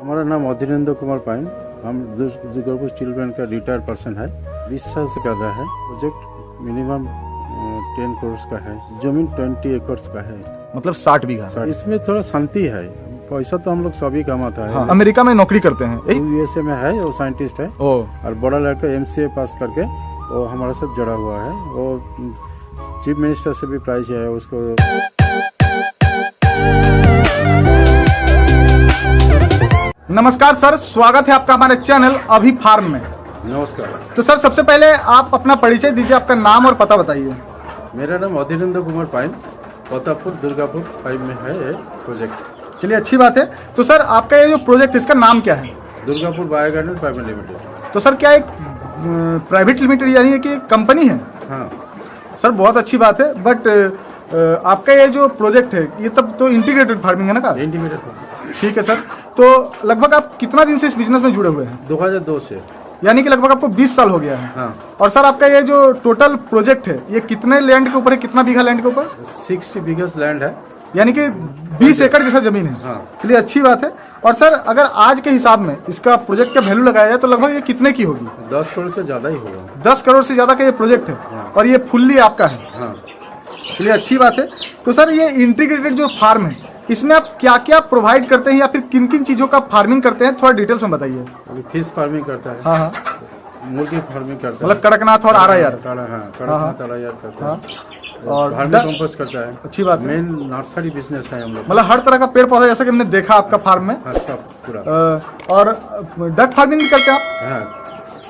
हमारा नाम अधीरेन्द्र कुमार पाइन। हम दुर्गापुर स्टील प्लांट का रिटायर्ड पर्सन है। 20 साल से कर रहा है। प्रोजेक्ट मिनिमम 10 करोड़ का है। जमीन 20 एकड़ का है, मतलब 60 बीघा। इसमें थोड़ा शांति है। पैसा तो हम लोग सभी कमाता है। हाँ, अमेरिका में नौकरी करते हैं। यूएसए में है, वो साइंटिस्ट है। और बड़ा लड़का एमसीए पास करके वो हमारे साथ जुड़ा हुआ है। वो चीफ मिनिस्टर से भी प्राइज है उसको। नमस्कार सर, स्वागत है आपका हमारे चैनल अभी फार्म में। नमस्कार। तो सर, सबसे पहले आप अपना परिचय दीजिए, आपका नाम और पता बताइए। मेरा नाम अधीरेन्द्र कुमार पाइन, कोतापुर दुर्गापुर 5 में है ये प्रोजेक्ट। चलिए, अच्छी बात है। तो सर, आपका ये जो प्रोजेक्ट, इसका नाम क्या है? Durgapur bio garden private limited. तो सर, क्या एक प्राइवेट लिमिटेड यानी कि कंपनी है? हाँ सर, बहुत अच्छी बात है। बट आपका ये जो प्रोजेक्ट है, ये तब तो इंटीग्रेटेड फार्मिंग है ना? इंटीग्रेटेड। ठीक है सर। तो लगभग आप कितना दिन से इस बिजनेस में जुड़े हुए हैं? 2002 से, यानी कि लगभग आपको 20 साल हो गया है। हाँ। और सर, आपका ये जो टोटल प्रोजेक्ट है, ये कितने लैंड के ऊपर है, कितना बीघा लैंड के ऊपर? 60 बीघा लैंड है, यानी कि 20 एकड़ जैसा जमीन है। हाँ। चलिए, अच्छी बात है। और सर, अगर आज के हिसाब में इसका प्रोजेक्ट का वैल्यू लगाया जाए तो लगभग ये कितने की होगी? 10 करोड़ से ज्यादा ही होगा। 10 करोड़ से ज्यादा का ये प्रोजेक्ट है। हाँ। और ये फुल्ली आपका है। हाँ। चलिए, अच्छी बात है। तो सर, ये इंटीग्रेटेड जो फार्म है, इसमें आप क्या क्या प्रोवाइड करते हैं या फिर किन किन चीजों का फार्मिंग करते हैं, थोड़ा डिटेल्स में बताइए। अभी फिश फार्मिंग करता है। हाँ हाँ, मुर्गी फार्मिंग करता है, मतलब कड़कनाथ और आरायार। कड़कनाथ आरायार करता है। और फार्मिंग कंपोस्ट करता है। अच्छी बात है। मेन नर्सरी बिजनेस है हम लोग। मतलब हर तरह का पेड़ पौधा, जैसा कि हमने देखा आपका फार्म में। हाँ, सब पूरा। और डक फार्मिंग भी करते हैं आप? हाँ,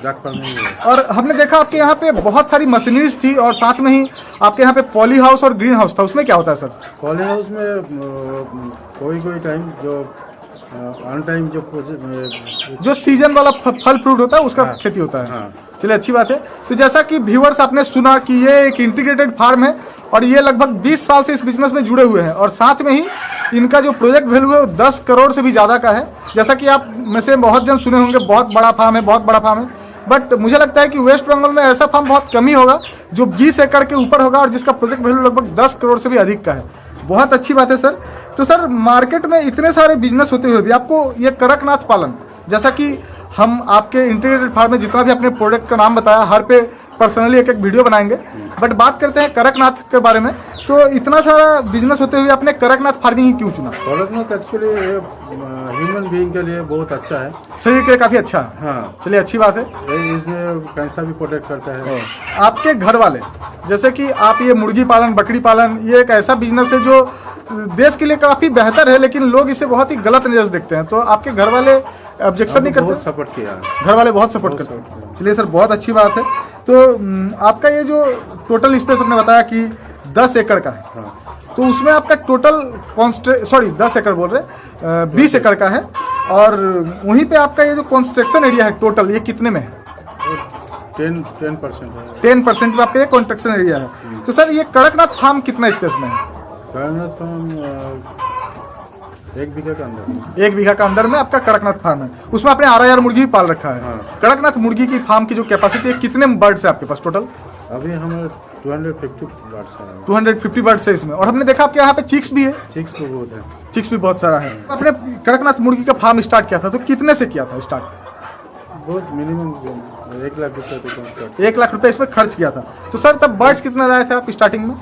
डक फार्मिंग है। और हमने देखा आपके यहाँ पे बहुत सारी मशीनरीज थी और साथ में ही आपके यहाँ पे पॉली हाउस और ग्रीन हाउस था। उसमें क्या होता है सर? पॉली हाउस में कोई टाइम जो ऑन टाइम जो सीजन वाला फल फ्रूट होता है उसका हाँ, खेती होता है। हाँ। चलिए, अच्छी बात है। तो जैसा कि व्यूअर्स आपने सुना कि ये एक इंटीग्रेटेड फार्म है और ये लगभग 20 साल से इस बिजनेस में जुड़े हुए हैं। और साथ में ही इनका जो प्रोजेक्ट वैल्यू है वो 10 करोड़ से भी ज़्यादा का है। जैसा कि आप में से बहुत जन सुने होंगे, बहुत बड़ा फार्म है, बहुत बड़ा फार्म है। बट मुझे लगता है कि वेस्ट बंगाल में ऐसा फार्म बहुत कम ही होगा जो 20 एकड़ के ऊपर होगा और जिसका प्रोजेक्ट वैल्यू लगभग 10 करोड़ से भी अधिक का है। बहुत अच्छी बात है सर। तो सर, मार्केट में इतने सारे बिजनेस होते हुए भी आपको ये कड़कनाथ पालन, जैसा कि हम आपके इंटीग्रेटेड फार्म में जितना भी अपने प्रोडक्ट का नाम बताया, हर पे पर्सनली एक एक वीडियो बनाएंगे। बट बात करते हैं कड़कनाथ के बारे में। तो इतना सारा बिजनेस होते हुए आपने कड़कनाथ फार्मिंग ही क्यों चुना? कड़कनाथ एक्चुअली ह्यूमन बीइंग के लिए बहुत अच्छा है, शरीर के लिए काफी अच्छा है। हाँ। चलिए, अच्छी बात है। इसमें कैंसर भी प्रोटेक्ट करता है। आपके घर वाले, जैसे कि आप ये मुर्गी पालन, बकरी पालन, ये एक ऐसा बिजनेस है जो देश के लिए काफी बेहतर है, लेकिन लोग इसे बहुत ही गलत नजर से देखते हैं। तो आपके घर वाले ऑब्जेक्शन नहीं करते? बहुत सपोर्ट किया, घर वाले बहुत सपोर्ट करते हैं। चलिए सर, बहुत अच्छी बात है। तो आपका ये जो टोटल स्पेस आपने बताया कि 10 एकड़ का है। हाँ। तो उसमें आपका टोटल 10 एकड़ बोल रहे, 20 एकड़ का है। और वहीं पे आपका ये जो कंस्ट्रक्शन एरिया है टोटल, ये कितने में है? 10% है। 10% में आपका ये कंस्ट्रक्शन एरिया है। तो सर, ये कड़कनाथ फार्म कितना स्पेस में है? कड़कनाथ फार्म 1 बीघा का अंदर। 1 बीघा का अंदर में आपका कड़कनाथ फार्म है। उसमें आपने आरायार मुर्गी भी पाल रखा है। हाँ। कड़कनाथ मुर्गी की फार्म की जो कैपेसिटी है, कितने बर्ड्स है आपके पास टोटल? अभी हमारे 250 बर्ड्स हैं। 250 बर्ड्स है इसमें। और हमने देखा आपके यहाँ पे चिक्स भी है। चिक्स तो बहुत है। चिक्स भी बहुत सारा है। आपने कड़कनाथ मुर्गी का फार्म स्टार्ट किया था, तो कितने से किया था स्टार्ट? बहुत मिनिमम 1 लाख रुपये तो कम। 1 लाख रुपए इसमें खर्च किया था। तो सर, तब बर्ड्स कितना लाए थे आप स्टार्टिंग में?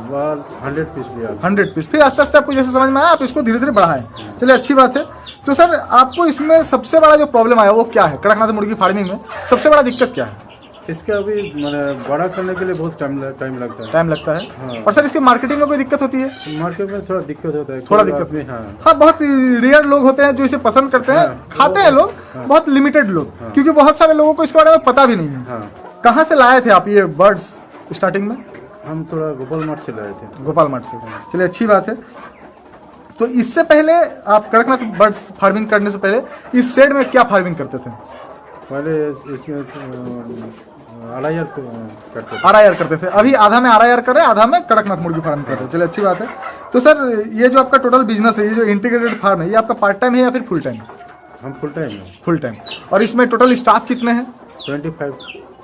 100 पीस लिया। 100 पीस। फिर आस्ते आस्ते आपको जैसे समझ में आया, आप इसको धीरे धीरे बढ़ाएं। चलिए, अच्छी बात है। तो सर, आपको इसमें सबसे बड़ा जो प्रॉब्लम आया वो क्या है? कड़कनाथ मुर्गी फार्मिंग में सबसे बड़ा दिक्कत क्या है? इसका अभी मैंने बड़ा करने के लिए बहुत टाइम लगता है। टाइम लगता है। हाँ। और सर, इसकी मार्केटिंग में कोई दिक्कत होती है? मार्केट में थोड़ा दिक्कत होता है। थोड़ा दिक्कत में, हाँ। हाँ, बहुत रेयर लोग होते हैं जो इसे पसंद करते हैं। हाँ, खाते हैं लोग, हाँ। बहुत लिमिटेड लोग। हाँ। क्योंकि बहुत सारे लोगों को इसके बारे में पता भी नहीं है। हाँ। कहाँ से लाए थे आप ये बर्ड्स स्टार्टिंग में? हम थोड़ा गोपाल मार्ट से लाए थे। गोपाल मार्ट से। चलिए, अच्छी बात है। तो इससे पहले आप कड़कनाथ बर्ड्स फार्मिंग करने से पहले इस शेड में क्या फार्मिंग करते थे? पहले इसमें आरायार करते थे। आरायार करते थे। अभी आधा में आरायार कर रहे हैं, आधा में कड़कनाथ मुर्गी फार्म कर रहे हैं। चलिए, अच्छी बात है। तो सर, ये जो आपका टोटल बिजनेस है, ये जो इंटीग्रेटेड फार्म है, ये आपका पार्ट टाइम है या फिर फुल टाइम? हम फुल टाइम है। Full time. और इसमें टोटल स्टाफ कितने हैं?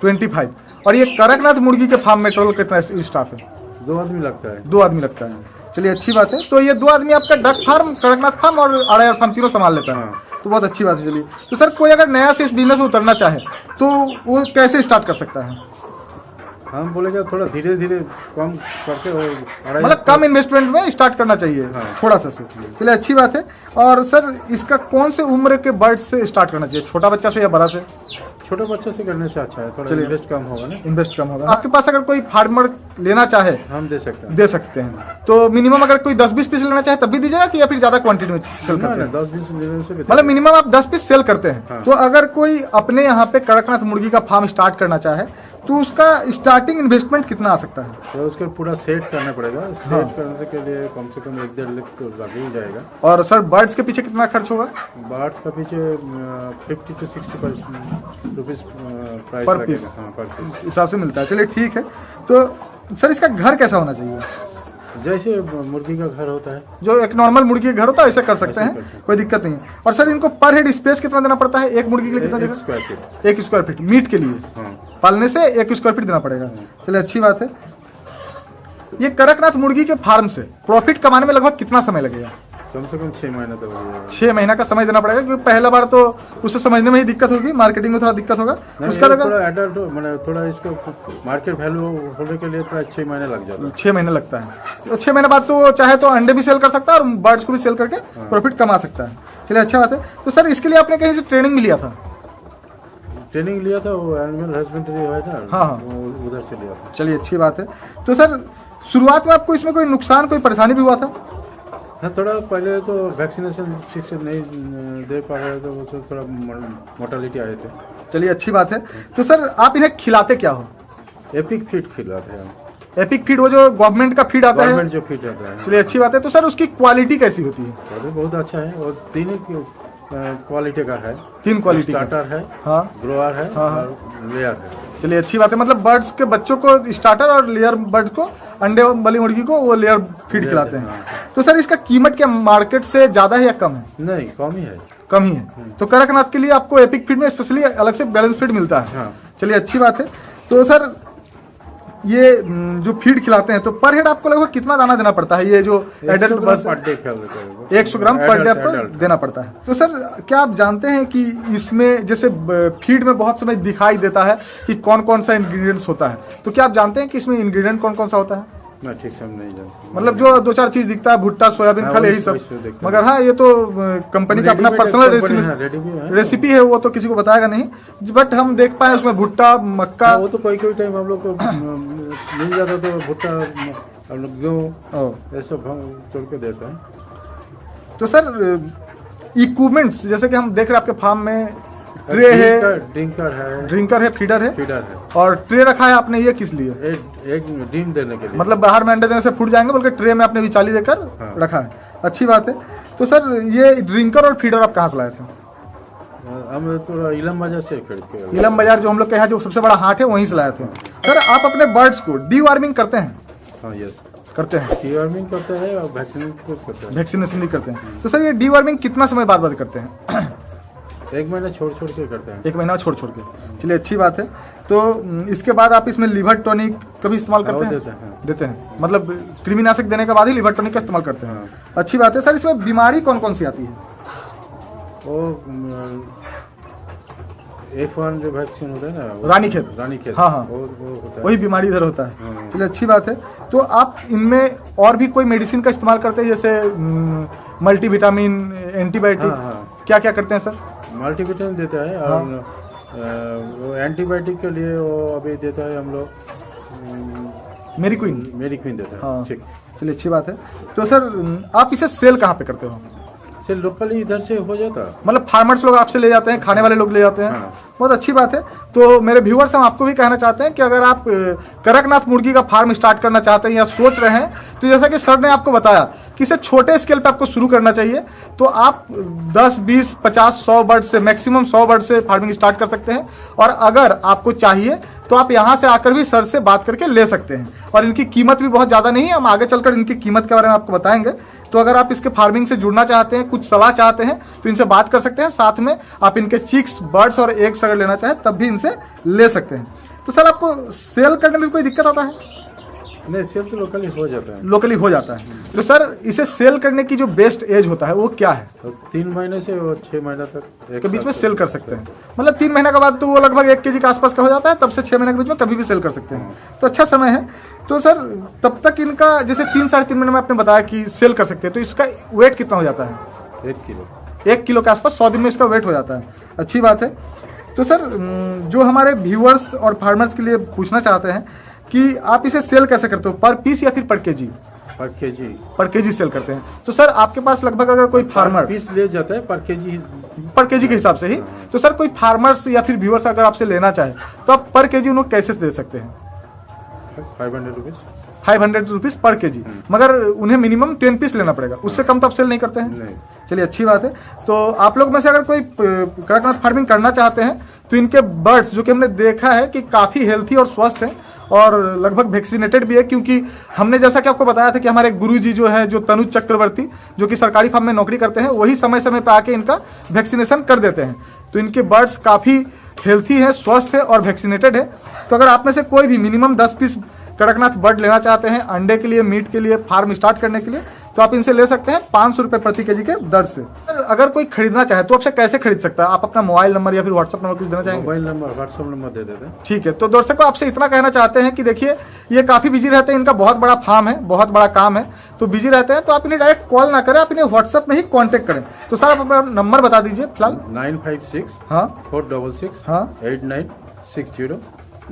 25। और ये कड़कनाथ मुर्गी के फार्म में टोटल कितना स्टाफ है? 2 आदमी लगता है। 2 आदमी लगता है। चलिए, अच्छी बात है। तो ये 2 आदमी आपका डक फार्म, कड़कनाथ फार्म और आरायार फार्म तीनों संभाल लेता है। हाँ। तो बहुत अच्छी बात है। चलिए, तो सर कोई अगर नया से इस बिजनेस में उतरना चाहे तो वो कैसे स्टार्ट कर सकता है? हम बोलेगा थोड़ा धीरे धीरे कम करके मतलब कम इन्वेस्टमेंट में स्टार्ट करना चाहिए। हाँ। थोड़ा सा से। चलिए, अच्छी बात है। और सर इसका कौन से उम्र के बर्ड से स्टार्ट करना चाहिए, छोटा बच्चा से या बड़ा से? छोटे बच्चे से करने से अच्छा है, थोड़ा इन्वेस्ट कम होगा ना। इन्वेस्ट कम होगा। आपके पास अगर कोई फार्मर लेना चाहे हम दे सकते हैं। दे सकते हैं। तो मिनिमम अगर कोई 10-20 पीस लेना चाहे तब भी दीजिएगा कि या फिर ज्यादा क्वांटिटी में सेल करते हैं? 10-20 मिलियन से मतलब मिनिमम आप 10 पीस सेल करते हैं। हाँ। तो अगर कोई अपने यहाँ पे कड़कनाथ मुर्गी का फार्म स्टार्ट करना चाहे तो उसका स्टार्टिंग इन्वेस्टमेंट कितना आ सकता है? तो उसको पूरा सेट करना पड़ेगा। सेट करने के लिए कम से कम 1-1.5 लाख तो लग ही जाएगा। और सर बर्ड्स के पीछे कितना खर्च होगा? बर्ड्स का पीछे 50 to 60 रुपीज प्राइस पर लगेगा। पीस? हाँ, पर पीस हिसाब से मिलता है। चलिए, ठीक है। तो सर इसका घर कैसा होना चाहिए? जैसे मुर्गी का घर होता है, जो एक नॉर्मल मुर्गी का घर होता है ऐसे कर सकते ऐसे हैं, कर सकते हैं। कोई दिक्कत नहीं है। और सर इनको पर हेड स्पेस कितना देना पड़ता है? एक मुर्गी के लिए कितना 1 देगा? Square feet. 1 स्क्वायर फीट मीट के लिए हाँ, पालने से 1 स्क्वायर फीट देना पड़ेगा। चलिए, अच्छी बात है। ये कड़कनाथ मुर्गी के फार्म से प्रॉफिट कमाने में लगभग कितना समय लगेगा? कम से कम 6 महीने तक लगेगा। 6 महीना का समय देना पड़ेगा, क्योंकि पहला बार तो उसे समझने में ही दिक्कत होगी, मार्केटिंग में थोड़ा दिक्कत होगा। उसका नहीं, थोड़ा एडल्ट मैंने थोड़ा इसको मार्केट वैल्यू होने के लिए थोड़ा 6 महीने लग जाता है। 6 महीने लगता है। तो 6 महीने बाद तो चाहे तो अंडे भी सेल कर सकता है और बर्ड्स को भी सेल करके प्रॉफिट कमा सकता है। चलिए, अच्छा बात है। तो सर इसके लिए आपने कहीं से ट्रेनिंग भी लिया था? ट्रेनिंग लिया था, वो एनिमल हस्बेंड्री हुआ था। हाँ, हाँ। वो उधर से लिया था। चलिए, अच्छी बात है। तो सर शुरुआत में आपको इसमें कोई नुकसान, कोई परेशानी भी हुआ था? हाँ, थोड़ा पहले तो वैक्सीनेशन ठीक से नहीं दे पा रहे तो उससे थोड़ा मोर्टालिटी आए थे। चलिए, अच्छी बात है। तो सर आप इन्हें खिलाते क्या हो? एपिक फीड खिलाते हैं हम। एपिक फीड, वो जो गवर्नमेंट का फीड आता है? गवर्नमेंट जो फीड आता है। चलिए, अच्छी बात है। तो सर उसकी क्वालिटी कैसी होती है? तो बहुत अच्छा है और 3 क्वालिटी का है। 3 क्वालिटी? स्टार्टर है, हाँ, ग्रोअर है हाँ। और लेयर है। चलिए, अच्छी बात है। मतलब बर्ड्स के बच्चों को स्टार्टर और लेयर बर्ड को, अंडे वाली मुर्गी को वो लेयर फीड खिलाते हैं। हाँ। तो सर इसका कीमत क्या मार्केट से ज्यादा है या कम है? नहीं, कम ही है। कम ही है। तो कड़कनाथ के लिए आपको एपिक फीड में स्पेशली अलग से बैलेंस फीड मिलता है। हाँ। चलिए, अच्छी बात है। तो सर ये जो फीड खिलाते हैं तो पर हेड आपको लगभग कितना दाना देना पड़ता है? ये जो एडल्ट बर्ड्स, 100 ग्राम पर डे आपको देना पड़ता है। तो सर क्या आप जानते हैं कि इसमें जैसे फीड में बहुत समय दिखाई देता है कि कौन कौन सा इंग्रेडिएंट्स होता है, तो क्या आप जानते हैं कि इसमें इंग्रेडिएंट कौन कौन सा होता है? मैं ठीक से नहीं जानता। मतलब जो 2-4 चीज दिखता है, भुट्टा, सोयाबीन, हाँ, खल, यही वही सब। दिखता है। मगर हाँ, ये तो कंपनी का अपना पर्सनल रेसिपी है, वो तो किसी को बताएगा नहीं। बट हम देख पाए उसमें भुट्टा, मक्का। वो तो कोई कोई टाइम हम लोग को मिल जाता तो भुट्टा, हम लोग गेहूँ ये सब हम तोड़ के देते हैं। तो सर इक्विपमेंट्स जैसे कि हम देख रहे हैं आपके फार्म में ट्रे है, ड्रिंकर है, फीडर है और ट्रे रखा है आपने, ये किस लिए? एक डिम देने के लिए। मतलब बाहर में अंडे देने से फूट जाएंगे, बल्कि ट्रे में आपने विचाली देकर हाँ। रखा है। अच्छी बात है। तो सर ये ड्रिंकर और फीडर आप कहाँ से लाए थे? हम तो इलम बाजार से खरीद के। इलम बाजार जो हम लोग के यहाँ जो सबसे बड़ा हाट है वहीं से लाए थे। सर आप अपने बर्ड्स को डीवार्मिंग करते हैं? हाँ, यस करते हैं। डीवार्मिंग करते हैं और वैक्सीनेशन भी करते हैं। तो सर ये डीवार्मिंग कितना समय बाद करते हैं? 1 महीना छोड़ के करते हैं। 1 महीना छोड़ के। चलिए, अच्छी बात है। तो इसके बाद आप इसमें लिवर टॉनिक कभी इस्तेमाल करते हैं? देते हैं। मतलब कृमिनाशक देने के बाद ही लिवर टॉनिक का इस्तेमाल करते हैं। अच्छी बात है। सर इसमें बीमारी कौन कौन सी आती है? वो F1 जो वैक्सीन होता है ना, रानीखेत। हाँ, वो होता है। वही बीमारी इधर होता है। चलिए, अच्छी बात है। तो आप इनमें और भी कोई मेडिसिन का इस्तेमाल करते हैं, जैसे मल्टीविटामिन, एंटीबायोटिक? क्या क्या करते हैं सर? मल्टीविटामिन देता है और वो एंटीबायोटिक के लिए वो अभी देता है हम लोग मेरिक्विन देता है। हाँ। ठीक, चलिए, अच्छी बात है। तो सर आप इसे सेल कहाँ पे करते हो? से लोकली इधर से हो जाता, मतलब फार्मर्स लोग आपसे ले जाते हैं, खाने वाले लोग ले जाते हैं। हाँ। बहुत अच्छी बात है। तो मेरे व्यूअर्स, हम आपको भी कहना चाहते हैं कि अगर आप कड़कनाथ मुर्गी का फार्म स्टार्ट करना चाहते हैं या सोच रहे हैं, तो जैसा कि सर ने आपको बताया कि इसे छोटे स्केल पे आपको शुरू करना चाहिए, तो आप 10, 20, 50, 100 बर्ड से, मैक्सिमम 100 बर्ड से फार्मिंग स्टार्ट कर सकते हैं। और अगर आपको चाहिए तो आप यहाँ से आकर भी सर से बात करके ले सकते हैं। और इनकी कीमत भी बहुत ज़्यादा नहीं है, हम आगे चलकर इनकी कीमत के बारे में आपको बताएंगे। तो अगर आप इसके फार्मिंग से जुड़ना चाहते हैं, कुछ सलाह चाहते हैं, तो इनसे बात कर सकते हैं। साथ में आप इनके चिक्स, बर्ड्स और एग्स अगर लेना चाहें तब भी इनसे ले सकते हैं। तो सर आपको सेल करने में कोई दिक्कत आता है? नहीं, सेल तो लोकली हो जाता है। लोकली हो जाता है। तो सर इसे सेल करने की जो बेस्ट एज होता है वो क्या है? तो 3 महीने से 6 महीना तक के बीच में सेल कर सकते हैं। मतलब 3 महीने के बाद तो वो लगभग 1 kg के आसपास का हो जाता है, तब से 6 महीने के बीच में कभी भी सेल कर सकते हैं। तो अच्छा समय है। तो सर तब तक इनका जैसे 3 साढ़े 3 महीने में आपने बताया कि सेल कर सकते हैं, तो इसका वेट कितना हो जाता है? 1 किलो। 1 किलो के आसपास 100 दिन में इसका वेट हो जाता है। अच्छी बात है। तो सर जो हमारे व्यूअर्स और फार्मर्स के लिए पूछना चाहते हैं कि आप इसे सेल कैसे करते हो, पर पीस या फिर पर केजी? पर केजी सेल करते हैं। तो सर आपके पास लगभग अगर कोई फार्मर पीस ले जाता है, पर केजी के हिसाब से ही। तो सर कोई फार्मर्स या फिर व्यूअर्स अगर आपसे लेना चाहे तो आप पर केजी उन्हें कैसे दे सकते हैं? 500 रुपीज पर केजी, मगर उन्हें मिनिमम 10 पीस लेना पड़ेगा, उससे कम तो आप सेल नहीं करते हैं? नहीं। चलिए अच्छी बात है। तो आप लोग में से अगर कोई कड़कनाथ फार्मिंग करना चाहते हैं तो इनके बर्ड्स जो कि हमने देखा है कि काफ़ी हेल्थी और स्वस्थ हैं और लगभग वैक्सीनेटेड भी है, क्योंकि हमने जैसा कि आपको बताया था कि हमारे गुरुजी जो है, जो तनुज चक्रवर्ती, जो कि सरकारी फार्म में नौकरी करते हैं, वही समय समय पर आके इनका वैक्सीनेशन कर देते हैं। तो इनके बर्ड्स काफ़ी हेल्थी है, स्वस्थ है और वैक्सीनेटेड है। तो अगर आप में से कोई भी मिनिमम 10 पीस कड़कनाथ बर्ड लेना चाहते हैं अंडे के लिए, मीट के लिए, फार्म स्टार्ट करने के लिए, तो आप इनसे ले सकते हैं 500 रुपए प्रति केजी के दर से। अगर कोई खरीदना चाहे तो आपसे कैसे खरीद सकता है? आप अपना मोबाइल नंबर या फिर व्हाट्सएप नंबर कुछ देना चाहेंगे? मोबाइल नंबर, व्हाट्सएप नंबर दे देते हैं। ठीक है। तो दर्शकों आपसे इतना कहना चाहते हैं कि देखिए ये काफी बिजी रहते हैं, इनका बहुत बड़ा फार्म है, बहुत बड़ा काम है, तो बिजी रहते हैं। तो आप इन्हें डायरेक्ट कॉल ना करें, आप इन्हें व्हाट्सएप में ही कॉन्टेक्ट करें। तो सर आप अपना नंबर बता दीजिए फिलहाल। 956 हाँ 466 हाँ 8960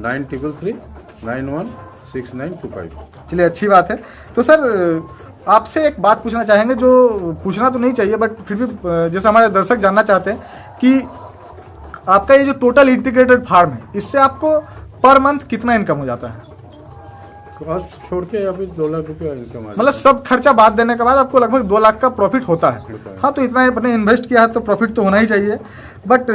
933 916925। चलिए अच्छी बात है। तो सर आपसे एक बात पूछना चाहेंगे, जो पूछना तो नहीं चाहिए बट फिर भी जैसे हमारे दर्शक जानना चाहते हैं कि आपका ये जो टोटल इंटीग्रेटेड फार्म है, इससे आपको पर मंथ कितना इनकम हो जाता है? कॉस्ट छोड़ के अभी 2 लाख रुपया इनकम। मतलब सब खर्चा बाद देने के बाद आपको लगभग 2 लाख का प्रॉफिट होता है। हाँ, तो इतना आपने इन्वेस्ट किया है तो प्रॉफिट तो होना ही चाहिए। बट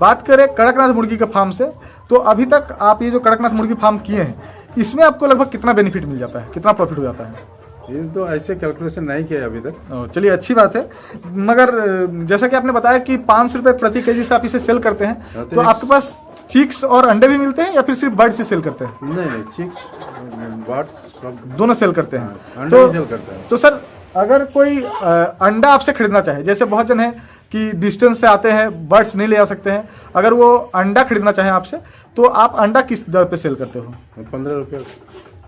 बात करें कड़कनाथ मुर्गी के फार्म से, तो अभी तक आप ये जो कड़कनाथ मुर्गी फार्म किए हैं, इसमें आपको लगभग कितना बेनिफिट मिल जाता है, कितना प्रॉफिट हो जाता है? ये तो ऐसे कैलकुलेशन नहीं किया अभी तक। चलिए अच्छी बात है। मगर जैसा कि आपने बताया कि 500 रुपए प्रति केजी से आप इसे सेल करते हैं, तो आपके पास चिक्स और अंडे भी मिलते हैं या फिर सिर्फ बर्ड से सेल करते हैं? नहीं, चिक्स बर्ड्स सब दोनों सेल करते हैं। अंडे भी सेल करते हैं। तो सर अगर कोई अंडा आपसे खरीदना चाहे, जैसे बहुत जन है कि डिस्टेंस से आते हैं, बर्ड्स नहीं ले आ सकते हैं, अगर वो अंडा खरीदना चाहे आपसे, तो आप अंडा किस दर पे सेल करते हो?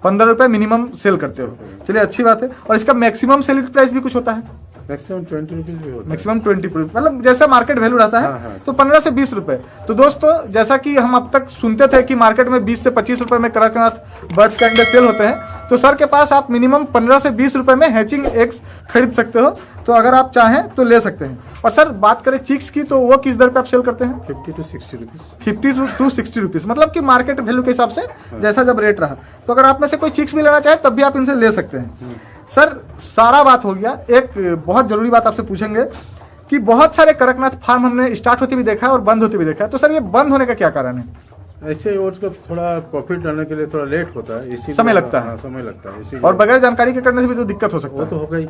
15 रुपये मिनिमम सेल करते हो। चलिए अच्छी बात है। और इसका मैक्सिमम सेलिंग प्राइस भी कुछ होता है? मैक्सिमम 20 रुपीज भी होता है। मैक्सिमम 20 रुपीज, मतलब जैसा मार्केट वैल्यू रहता है। हाँ। तो 15 से 20 रुपए। तो दोस्तों जैसा कि हम अब तक सुनते थे कि मार्केट में 20 से 25 रुपए में कड़कनाथ बर्ड्स के अंडे सेल होते हैं, तो सर के पास आप मिनिमम 15 से 20 रुपए में हैचिंग एग्स खरीद सकते हो। तो अगर आप चाहें तो ले सकते हैं। और सर बात करें चिक्स की, तो वो किस दर पे आप सेल करते हैं? 50 to 60 रुपीज। 50 to 60 रुपीज, मतलब कि मार्केट वैल्यू के हिसाब से जैसा जब रेट रहा। तो अगर आप में से कोई चिक्स भी लेना चाहे तब भी आप इनसे ले सकते हैं। सर सारा बात हो गया। एक बहुत जरूरी बात आपसे पूछेंगे कि बहुत सारे कड़कनाथ फार्म हमने स्टार्ट होते भी देखा है और बंद होते भी देखा है, तो सर ये बंद होने का क्या कारण है? ऐसे और उसको थोड़ा प्रॉफिट लाने के लिए थोड़ा लेट होता है, इसी समय लगता है। समय लगता है इसी। और बगैर जानकारी के करने से भी तो दिक्कत हो सकता है। वो तो होगा ही।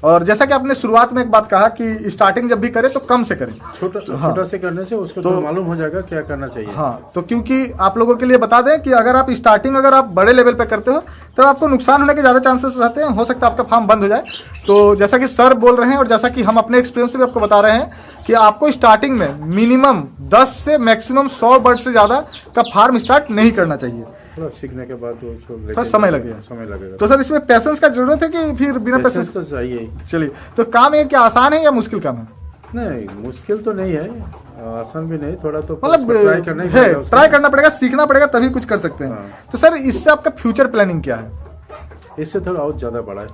और जैसा कि आपने शुरुआत में एक बात कहा कि स्टार्टिंग जब भी करें तो कम से करें, छोटा से करने से उसको तो मालूम हो जाएगा क्या करना चाहिए। हाँ, तो क्योंकि आप लोगों के लिए बता दें कि अगर आप स्टार्टिंग अगर आप बड़े लेवल पे करते हो तो आपको नुकसान होने के ज़्यादा चांसेस रहते हैं, हो सकता है आपका फार्म बंद हो जाए। तो जैसा कि सर बोल रहे हैं और जैसा कि हम अपने एक्सपीरियंस से भी आपको बता रहे हैं कि आपको स्टार्टिंग में मिनिमम 10 से मैक्सिमम 100 बर्ड से ज़्यादा का फार्म स्टार्ट नहीं करना चाहिए। थोड़ा सीखने के बाद थोड़ा समय लगेगा। तो सर इसमें पैसेंस का जरूरत है कि फिर बिना पैसेंस तो चाहिए? चलिए, तो काम ये क्या आसान है या मुश्किल काम है? नहीं, मुश्किल तो नहीं है, आसान भी नहीं, थोड़ा तो मतलब ट्राई करना पड़ेगा, सीखना पड़ेगा, तभी कुछ कर सकते हैं। तो सर इससे आपका फ्यूचर प्लानिंग क्या है? इससे थोड़ा और ज्यादा बड़ा है।